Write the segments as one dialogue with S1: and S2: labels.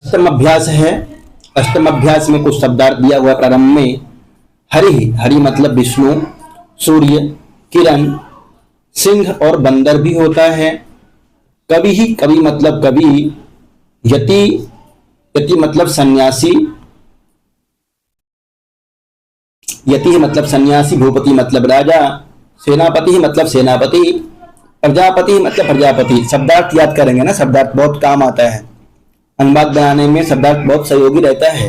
S1: अष्टम अभ्यास है। अष्टम अभ्यास में कुछ शब्दार्थ दिया हुआ है प्रारंभ में। हरि, हरि मतलब विष्णु, सूर्य, किरण, सिंह और बंदर भी होता है। कवि ही, कवि मतलब कवि, यति, यति मतलब सन्यासी, यति मतलब सन्यासी, भूपति मतलब राजा, सेनापति मतलब सेनापति, प्रजापति मतलब प्रजापति। शब्दार्थ याद करेंगे ना, शब्दार्थ बहुत काम आता है, अनुवाद बनाने में शब्दार्थ बहुत सहयोगी रहता है।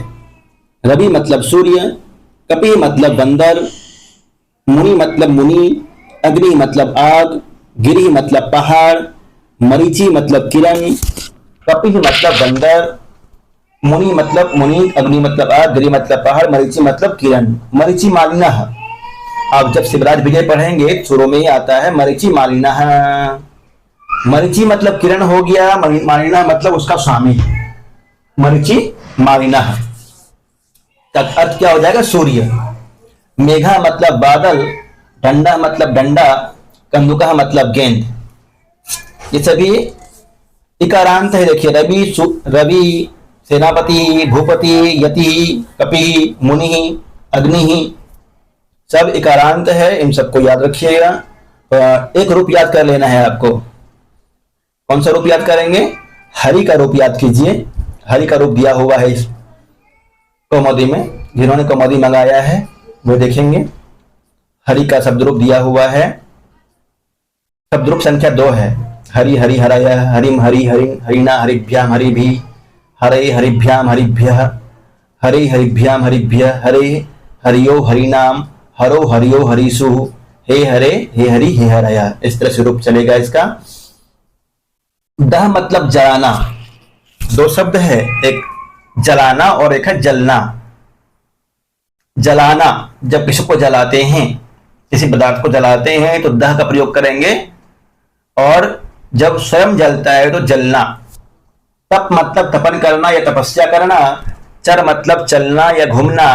S1: रवि मतलब सूर्य, कपि मतलब बंदर, मुनि मतलब मुनि, अग्नि मतलब आग, गिरि मतलब पहाड़, मरीचि मतलब किरण, कपि मतलब बंदर, मुनि मतलब मुनि, अग्नि मतलब आग, गिरि मतलब पहाड़, मरीचि मतलब किरण। मरीचि मालिनः, आप जब शिवराज विजय पढ़ेंगे शुरू में ही आता है मरीचि मालिनः। मरीचि मतलब किरण हो गया, मालिनः मतलब उसका स्वामी, मरीचि मालिनः का अर्थ क्या हो जाएगा? सूर्य। मेघा मतलब बादल, डंडा मतलब डंडा, कंदुका मतलब गेंद। ये सभी इकारांत है। देखिए, रवि, रवि, सेनापति, भूपति, यति, कपि, मुनि, अग्नि, सब इकारांत है। इन सबको याद रखिएगा। एक रूप याद कर लेना है आपको। कौन सा रूप याद करेंगे? हरि का रूप याद कीजिए। हरि का रूप दिया हुआ है इस कौमुदी में, जिन्होंने कौमुदी मंगाया है वो देखेंगे। हरि का शब्द रूप दिया हुआ है। शब्द रूप संख्या 2 है। हरि, हरि, हरय, हरिम, हरि, हरि, हरिणा, हरिभ्याम, हरिभि, हरे, हरिभ्याम, हरिभ्यः, हरे, हरिभ्याम, हरिभ्यः, हरे, हरियो, हरिनाम, हरो, हरियो, हरिषु, हे हरे, हे हरि, हे हरय। इस तरह से रूप चलेगा इसका। दह मतलब जलाना। दो शब्द है, एक जलाना और एक है जलना। जलाना, जब किसी को जलाते हैं, किसी पदार्थ को जलाते हैं तो दह का प्रयोग करेंगे, और जब स्वयं जलता है तो जलना। तप मतलब तपन करना या तपस्या करना। चर मतलब चलना या घूमना।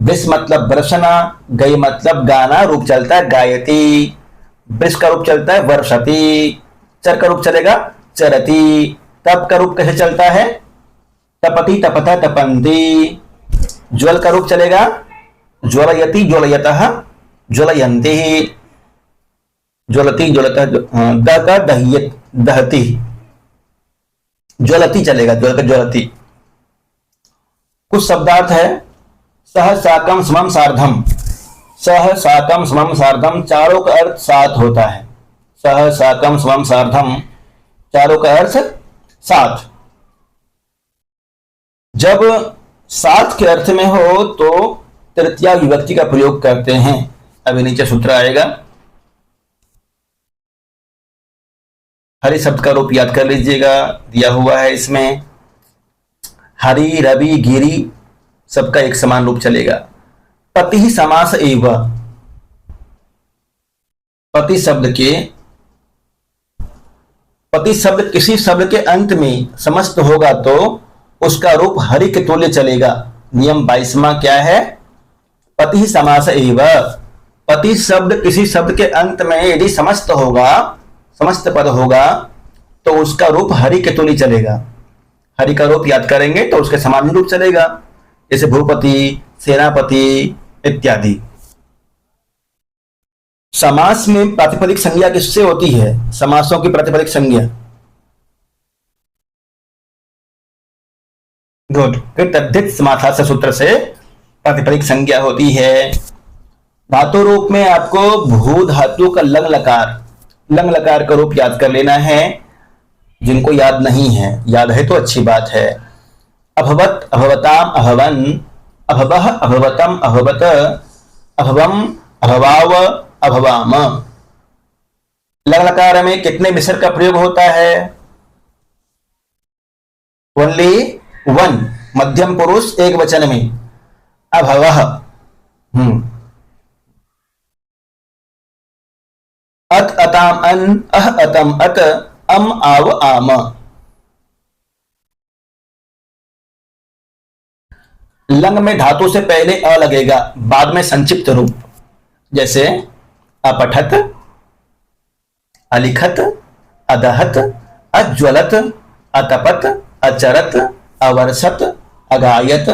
S1: विष मतलब बरसना। गई मतलब गाना, रूप चलता है गायती। विष का रूप चलता है वर्षति। चर का रूप चलेगा चरती। तप का रूप कैसे चलता है? तपति, तपता, तपंती। ज्वल का रूप चलेगा ज्वलयति, ज्वलयतः, ज्वलयन्ति। ज्वलति, ज्वलतः, दह का दह्यत, दहती। ज्वलती चलेगा, ज्वल का ज्वलती। कुछ शब्दार्थ है। सह, साकम, समम, सार्धम। सह, साकम, समम, सार्धम, चारों का अर्थ सात होता है। सह, साकम, समम, सार्धम, चारों का अर्थ सात। जब सात के अर्थ में हो तो तृतीया विभक्ति का प्रयोग करते हैं। अभी नीचे सूत्र आएगा। हरि शब्द का रूप याद कर लीजिएगा, दिया हुआ है इसमें। हरि, रवि, गिरि सबका एक समान रूप चलेगा। पति समास एव। पति शब्द के, पति शब्द किसी शब्द के अंत में समस्त होगा तो उसका रूप हरि के तुल्य चलेगा। नियम 22वां क्या है? पति समास एव। पति शब्द किसी शब्द के अंत में यदि समस्त होगा, समस्त पद होगा, तो उसका रूप हरि के तुल्य चलेगा। हरि का रूप याद करेंगे तो उसके समान रूप चलेगा, जैसे भूपति, सेनापति इत्यादि। समास में प्रातिपदिक संज्ञा किससे होती है? समासों की प्रातिपदिक संज्ञा। गुड। तद्धित समासास्य सूत्र से प्रातिपदिक संज्ञा होती है। धातु रूप में आपको भू धातु का लंग लकार, लंग लकार का रूप याद कर लेना है। जिनको याद नहीं है, याद है तो अच्छी बात है। अभवत, अभवताम, अभवन, अभवः, अभवतम, अभवत, अभवम, अभवाव, अभवाम। लंग लकार में कितने विसर्ग का प्रयोग होता है? ओनली वन, मध्यम पुरुष एक वचन में। अभवः, अत, अताम, अन, अह, अतम, अत, अम, आव, आम। लंग में धातु से पहले अ लगेगा, बाद में संक्षिप्त रूप, जैसे अपठत, अलिखत, अदहत, अज्वलत, अतपत, अचरत, अवर्षत, अगायत।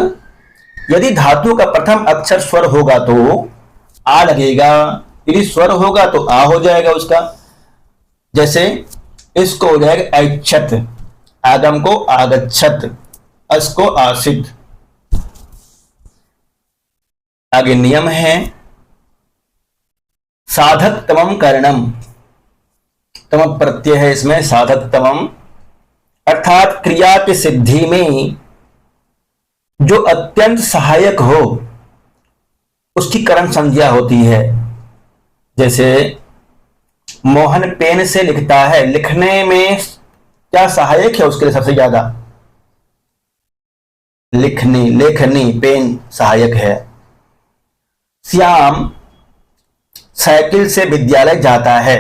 S1: यदि धातु का प्रथम अक्षर स्वर होगा तो आ लगेगा, यदि स्वर होगा तो आ हो जाएगा उसका। जैसे इसको हो जाएगा ऐच्छत, आगम को आगच्छत, अस को आसित। आगे नियम है साधक तमम करणम, तम प्रत्यय है इसमें, साधक तमम अर्थात क्रिया की सिद्धि में जो अत्यंत सहायक हो उसकी करण संज्ञा होती है। जैसे मोहन पेन से लिखता है, लिखने में क्या सहायक है उसके लिए सबसे ज्यादा? लिखनी, लेखनी, पेन सहायक है। श्याम साइकिल से विद्यालय जाता है,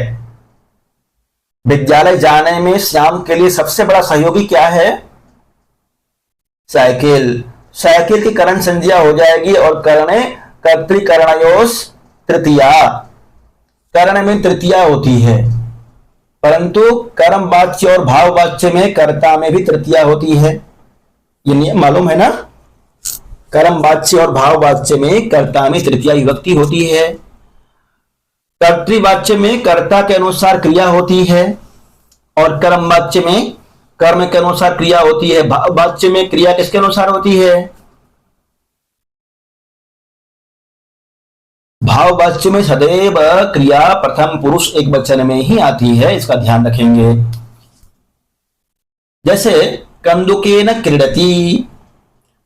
S1: विद्यालय जाने में श्याम के लिए सबसे बड़ा सहयोगी क्या है? साइकिल। साइकिल की करण संज्ञा हो जाएगी और करणे कर्तृकरणयोस तृतीया, करण में तृतीया होती है, परंतु कर्म वाच्य और भाव वाच्य में कर्ता में भी तृतीया होती है। ये नियम मालूम है ना? कर्म वाच्य और भाव वाच्य में कर्ता में तृतीया विभक्ति होती है। कर्तृवाच्य में कर्ता के अनुसार क्रिया होती है और कर्म वाच्य में कर्म के अनुसार क्रिया होती है। भाव वाच्य में क्रिया किसके अनुसार होती है? भाव वाच्य में सदैव क्रिया प्रथम पुरुष एक वचन में ही आती है, इसका ध्यान रखेंगे। जैसे कंदुकेन क्रीडति,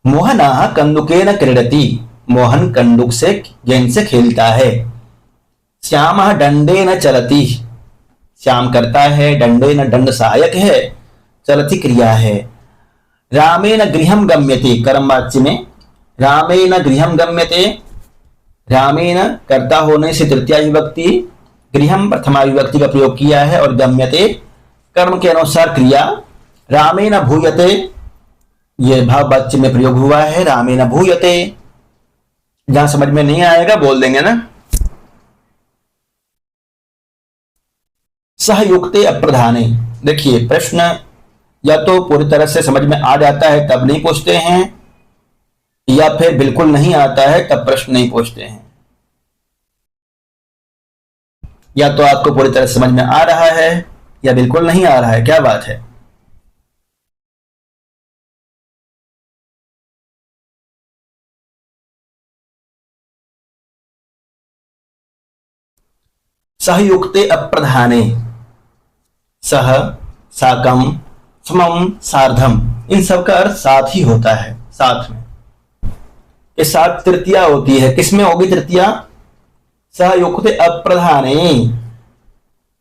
S1: मोहना कंदुकेन क्रीडति, मोहन कंदुक से, गेंद से खेलता है। श्याम दंडेन चलति, श्याम करता है, दंडेन दंड सहायक है, चलति क्रिया है। रामेण गृहं गम्यते, कर्म वाच्य में रामेण गृहं गम्यते, रामेण कर्ता होने से तृतीया विभक्ति, गृहं प्रथमा विभक्ति का प्रयोग किया है और गम्यते कर्म के अनुसार क्रिया। रामेण भूयते, यह भाव वाच्य में प्रयोग हुआ है, रामेण भूयते। जहां समझ में नहीं आएगा बोल देंगे ना। सहयुक्ते अप्रधाने, देखिए प्रश्न या तो पूरी तरह से समझ में आ जाता है तब नहीं पूछते हैं, या फिर बिल्कुल नहीं आता है तब प्रश्न नहीं पूछते हैं। या तो आपको पूरी तरह से समझ में आ रहा है या बिल्कुल नहीं आ रहा है, क्या बात है? सहयुक्ते अप्रधाने, सह, साकम, समम, सार्धम, इन सब का अर्थ साथ ही होता है, साथ में। के साथ तृतीया होती है, किसमें होगी तृतीया? सहयुक्ते अप्रधाने,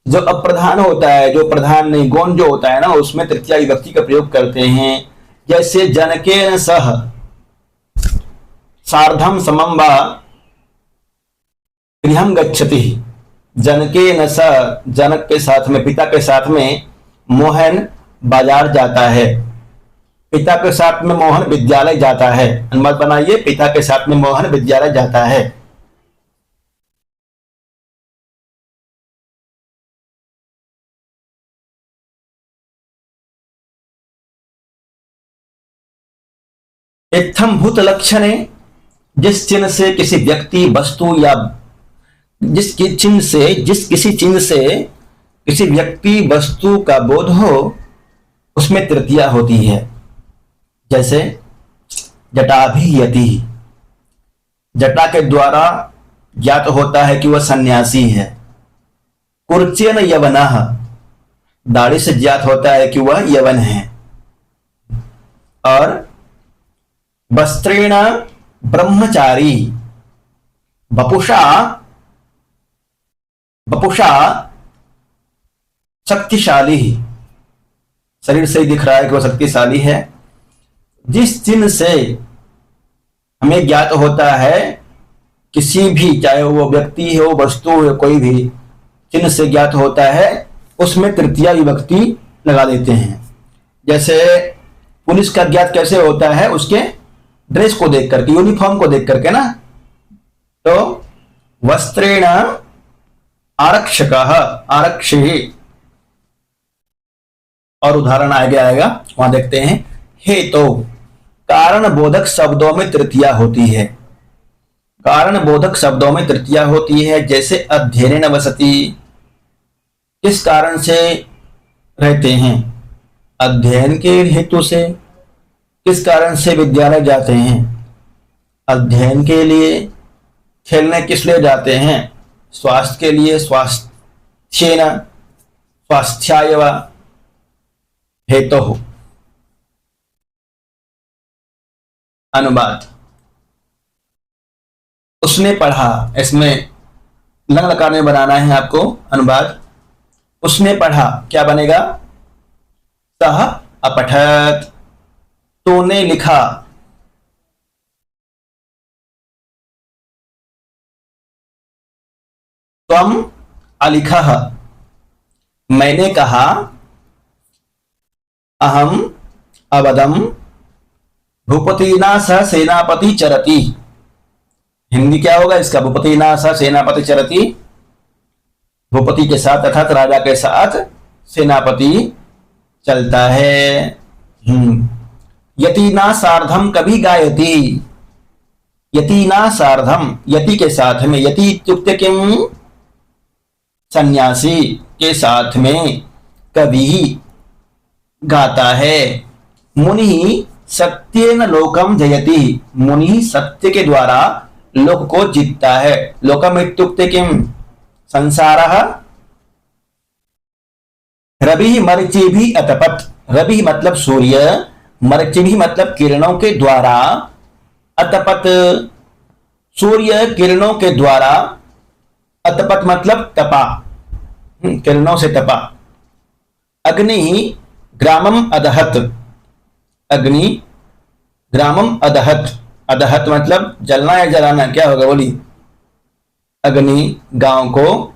S1: जो अप्रधान होता है, जो प्रधान नहीं, गौण जो होता है ना, उसमें तृतीया विभक्ति का प्रयोग करते हैं। जैसे जनकेन सह सार्धम समम वा गृहं गच्छति, जनकेन सह, जनक के साथ में, पिता के साथ में मोहन बाजार जाता है, पिता के साथ में मोहन विद्यालय जाता है। अनुवाद बनाइए, पिता के साथ में मोहन विद्यालय जाता है। इत्थम भूत लक्षणे, जिस चिन्ह से किसी व्यक्ति, वस्तु या जिस किसी चिन्ह से किसी व्यक्ति वस्तु का बोध हो उसमें तृतीया होती है। जैसे जटाभियति, जटा के द्वारा ज्ञात होता है कि वह सन्यासी है। कुर्चेन यवनः, दाढ़ी से ज्ञात होता है कि वह यवन है। और वस्त्रेण ब्रह्मचारी, वपुषा, वपुषा शक्तिशाली, शरीर से ही दिख रहा है कि वह शक्तिशाली है। जिस चिन्ह से हमें ज्ञात होता है, किसी भी, चाहे वो व्यक्ति हो, वस्तु हो, कोई भी चिन्ह से ज्ञात होता है, उसमें तृतीया विभक्ति लगा देते हैं। जैसे पुलिस का ज्ञात कैसे होता है? उसके ड्रेस को देख करके, यूनिफॉर्म को देख करके ना। तो वस्त्रेण आरक्षकः, आरक्षी। और उदाहरण आगे आएगा, वहां देखते हैं। हेतु कारण बोधक शब्दों में तृतीया होती है। कारण बोधक शब्दों में तृतीया होती है, जैसे अध्ययन वसति, किस कारण से रहते हैं? अध्ययन के हेतु से। किस कारण से विद्यालय जाते हैं? अध्ययन के लिए। खेलने किस लिए जाते हैं? स्वास्थ्य के लिए। स्वास्थ्येन, स्वास्थ्याय वा। हेतु। अनुवाद। उसने पढ़ा, इसमें लंग लकार में बनाना है आपको अनुवाद। उसने पढ़ा क्या बनेगा? सह अपठत। तूने लिखा। त्वम अलिखः। मैंने कहा। अहम अवदम भूपतिना सह सेनापति चरति। हिंदी क्या होगा इसका? भूपतिना सह सेनापति चरति। भूपति के साथ अर्थात राजा के साथ सेनापति चलता है। यतीना सार्धम कभी गायति। यतीना सार्धम, यति के साथ में। यति इत्युक्ते किम? सन्यासी के साथ में कभी गाता है। मुनि सत्येन लोकम जयति। मुनि सत्य के द्वारा लोक को जीतता है। लोकम इत्युक्ते किम? संसारः। रवि मरीचि भी अतपत। रवि मतलब सूर्य, मरीचि भी मतलब किरणों के द्वारा, अतपत सूर्य किरणों के द्वारा, अतपत मतलब तपा, किरणों से तपा। अग्नि ग्रामम अदहत। अग्नि ग्रामम अदहत। अदहत मतलब जलना या जलाना, क्या होगा बोली? अग्नि गांव को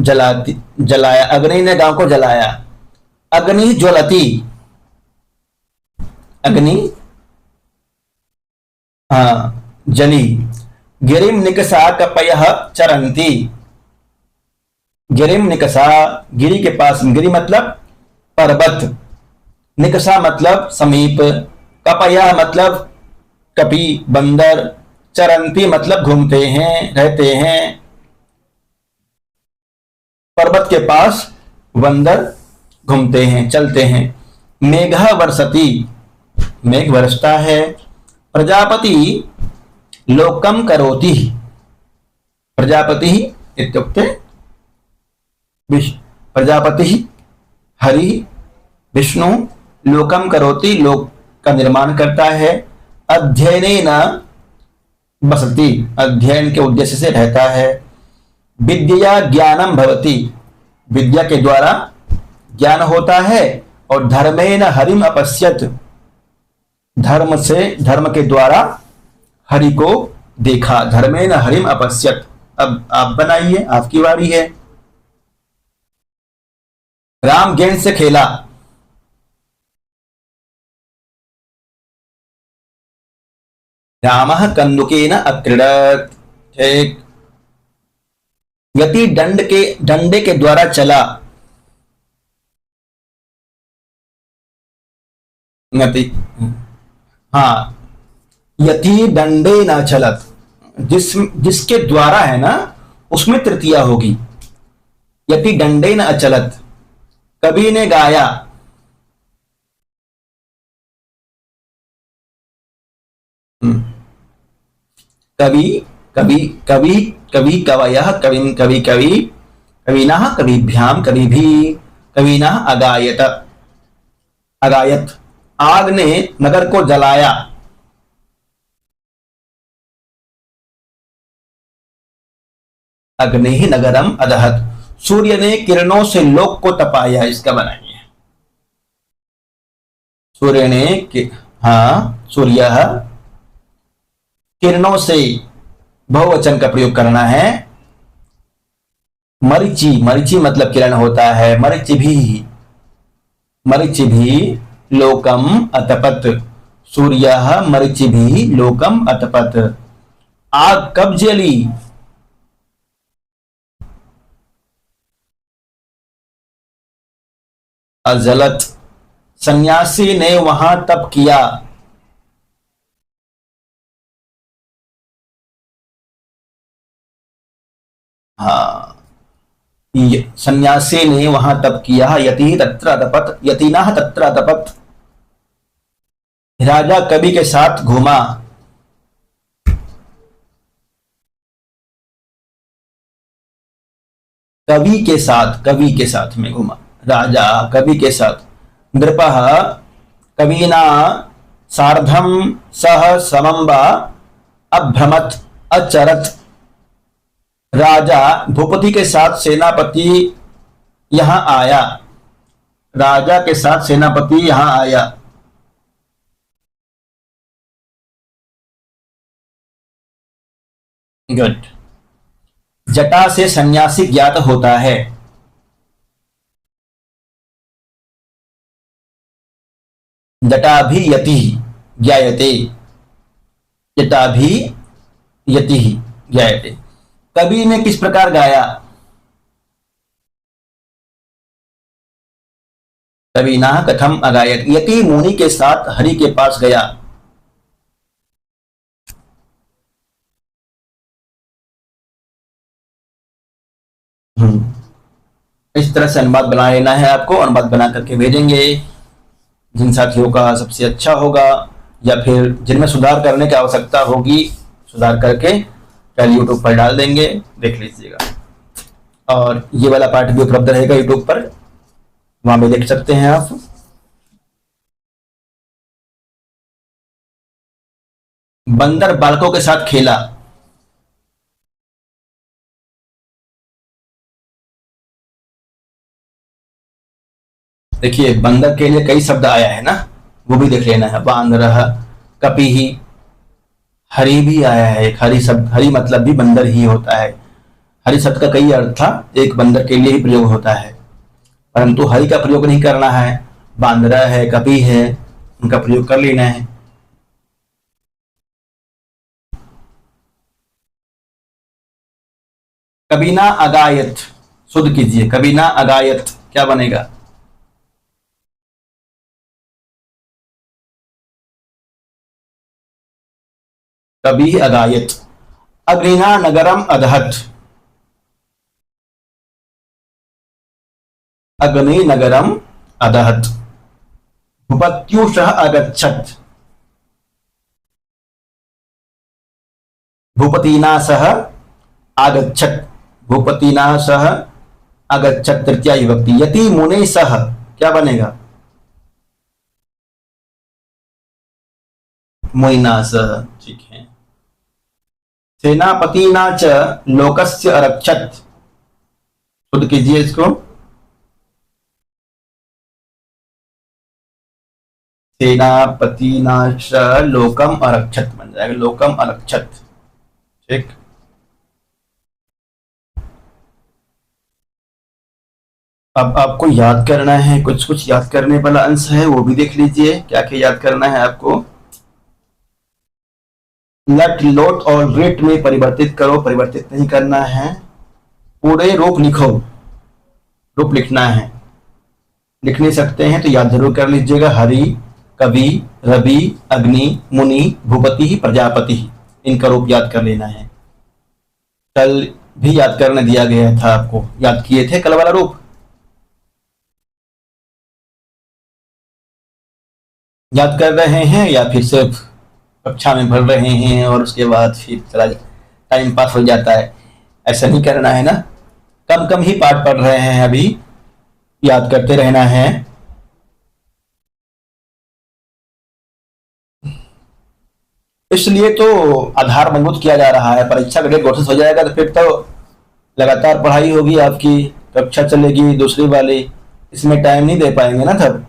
S1: जलाती, जलाया। अग्नि ने गांव को जलाया। अग्नि ज्वलती। अग्नि जली। गिरिम निकषा कपयः चरन्ति। गिरिम निकषा, गिरी के पास। गिरी मतलब पर्वत, निकषा मतलब समीप, कपयः मतलब कपि बंदर, चरन्ति मतलब घूमते हैं, रहते हैं। पर्वत के पास बंदर घूमते हैं, चलते हैं। मेघः वर्षति, मेघ बरसता है। प्रजापति लोकम करोति। प्रजापति इत्युक्ते प्रजापति हरि विष्णु लोकम करोति, लोक का निर्माण करता है। अध्ययनेन बसति, अध्ययन के उद्देश्य से रहता है। विद्या ज्ञानम भवति, विद्या के द्वारा ज्ञान होता है। और धर्मेण हरिम अपश्यत, धर्म से, धर्म के द्वारा हरि को देखा। धर्मेण हरिम अपश्यत। अब आप बनाइए, आपकी बारी है। राम गेंद से खेला। रामः कन्दुकेन अक्रीडत्। ठीक। यति डंडे के द्वारा चला। यति, हाँ, यति दंडे न चलत। जिसके द्वारा है ना, उसमें तृतीया होगी। यति डंडे न अचलत। कवि ने गाया। कवि कवि कवि कवि कवयः कविं कवि कवि कविनः कविभ्याम कविभिः कविनः अगायत। अगायत आग ने नगर को जलाया। अग्नि नगरम अदहत। सूर्य ने किरणों से लोक को तपाया। इसका बनाइए। सूर्य ने सूर्य किरणों से बहुवचन का प्रयोग करना है। मरीचि, मरीचि मतलब किरण होता है। मरीचि भी लोकम अतपत। सूर्य मरीचि भी लोकम अतपत। आग कब जली? अजलत सन्यासी ने वहां तप किया। हाँ, सन्यासी ने वहां तप किया। यति तत्र तपत, यतिनः तत्र तपत। राजा कवि के साथ घूमा। कवि के साथ में घूमा। राजा कवि के साथ। नृपः कविना सार्धम सह समम्बा अभ्रमत अचरत। राजा भूपति के साथ सेनापति यहां आया। राजा के साथ सेनापति यहां आया। गुड। जटा से सन्यासी ज्ञात होता है। जटा भी यति ज्ञायते। जटा भी यति ज्ञायते। कवि ने किस प्रकार गाया? कविना कथम अगायत। यति मुनि के साथ हरि के पास गया। इस तरह से अनुवाद बना लेना है आपको। अनुवाद बना करके भेजेंगे। जिन साथियों का सबसे अच्छा होगा या फिर जिनमें सुधार करने की आवश्यकता होगी, सुधार करके कल यूट्यूब पर डाल देंगे, देख लीजिएगा। और ये वाला पार्ट भी उपलब्ध रहेगा यूट्यूब पर, वहां भी देख सकते हैं आप। बंदर बालकों के साथ खेला। देखिए, बंदर के लिए कई शब्द आया है ना, वो भी देख लेना है। बांदरः, कपिहि, हरि भी आया है। एक हरि शब्द, हरि मतलब भी बंदर ही होता है। हरि शब्द का कई अर्थ था, एक बंदर के लिए ही प्रयोग होता है, परंतु हरि का प्रयोग नहीं करना है। बांदरा है, कपि है, उनका प्रयोग कर लेना है। कबीना अगायत, शुद्ध कीजिए। कबीना अगायत क्या बनेगा? कभी अगायत। अग्निना नगरम अदहत। अग्नि नगरम अदहत। भूपत्युषः अगच्छत्। भूपतिना सह आगच्छत्। भूपतिना सह आगच्छत् तृतीया विभक्ति। यति मुने सह क्या बनेगा? मुनिना सह, ठीक है। सेनापतिना च लोकस्य अरक्षत्। शुद्ध कीजिए इसको। सेनापतिना च लोकम अरक्षत् बन जाएगा। लोकम अरक्षत्, ठीक। अब आपको याद करना है, कुछ कुछ याद करने वाला अंश है, वो भी देख लीजिए। क्या क्या याद करना है आपको? लट, लोट और रेट में परिवर्तित करो। परिवर्तित नहीं करना है। पूरे रूप लिखो। रूप लिखना है। लिख नहीं सकते हैं तो याद जरूर कर लीजिएगा। हरि, कवि, रवि, अग्नि, मुनि, भूपति, प्रजापति, इनका रूप याद कर लेना है। कल भी याद करने दिया गया था आपको, याद किए थे कल वाला रूप? याद कर रहे हैं या फिर सिर्फ कक्षा में पढ़ रहे हैं और उसके बाद फिर चला टाइम पास हो जाता है? ऐसा नहीं करना है ना। कम कम ही पाठ पढ़ रहे हैं अभी, याद करते रहना है। इसलिए तो आधार मजबूत किया जा रहा है। परीक्षा का डेट घोषित हो जाएगा तो फिर तो लगातार पढ़ाई होगी आपकी, कक्षा चलेगी दूसरी वाली, इसमें टाइम नहीं दे पाएंगे ना तब।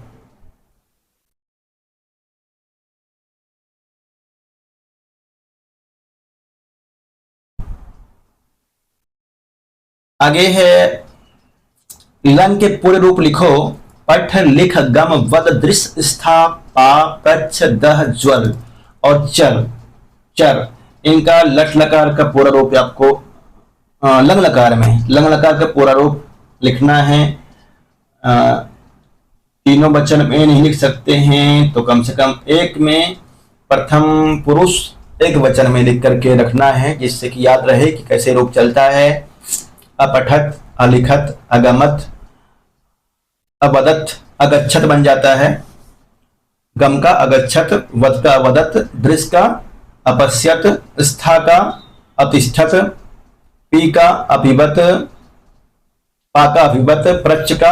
S1: आगे है, लन के पूरे रूप लिखो। पठ, लिख, गम, वद, दृश्य, स्था, पा, कच्छ, दह, ज्वल और चर। चर, इनका लट लकार का पूरा रूप आपको लंग लकार में, लंग लकार का पूरा रूप लिखना है। तीनों वचन में नहीं लिख सकते हैं तो कम से कम एक में प्रथम पुरुष एक वचन में लिख करके रखना है, जिससे कि याद रहे कि कैसे रूप चलता है। अपठत, अलिखत, अगमत, अवदत, अगच्छत बन जाता है। गम का अगच्छत, वद का अवदत, दृश का अपश्यत, स्था का अतिष्ठत, पी का अपिबत, पा का अभिबत, प्रच का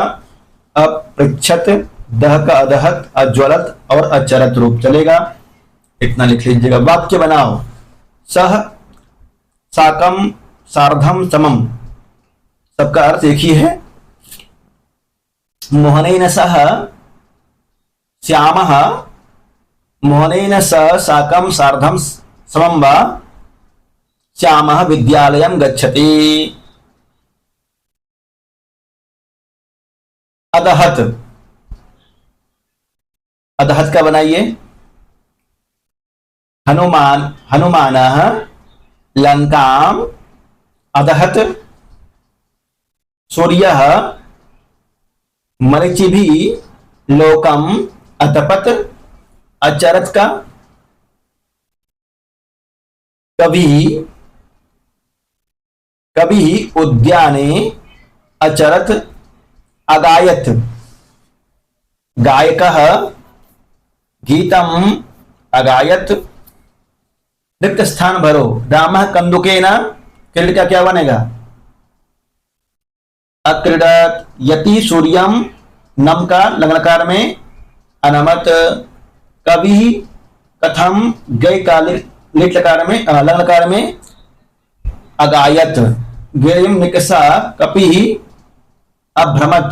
S1: अपृच्छत, दह का अदहत, अज्वलत और अचरत रूप चलेगा। इतना लिख लीजिएगा। वाक्य बनाओ। सह, साकम, सार्धम, समम, सबका अर्थ एक ही है। मोहनेन सह श्यामः, मोहनेन सह साकम सार्धम समम वा श्यामः विद्यालयं गच्छति। अदहत, अदहत का बनाइए। हनुमान, हनुमानः लंकाम अदहत। सूर्यः मरीचिभिः लोकम अतपत। अचरत का कवि, कवि उद्याने अचरत। अगायत, गायकः गीतम अगायत। रिक्त स्थान भरो। रामः कंदुकेन, क्रीड का क्या बनेगा? अक्रीडत। यति सूर्यम, नम का लंगलकार में अनमत। कवि कथम, गय का लिट लकार में लंगलकार में अगायत। गेयम निकषा कपि अभ्रमत।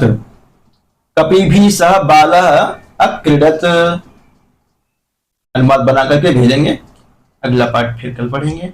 S1: कपि भी सह बालः अक्रीडत। अनुवाद बना करके भेजेंगे। अगला पार्ट फिर कल पढ़ेंगे।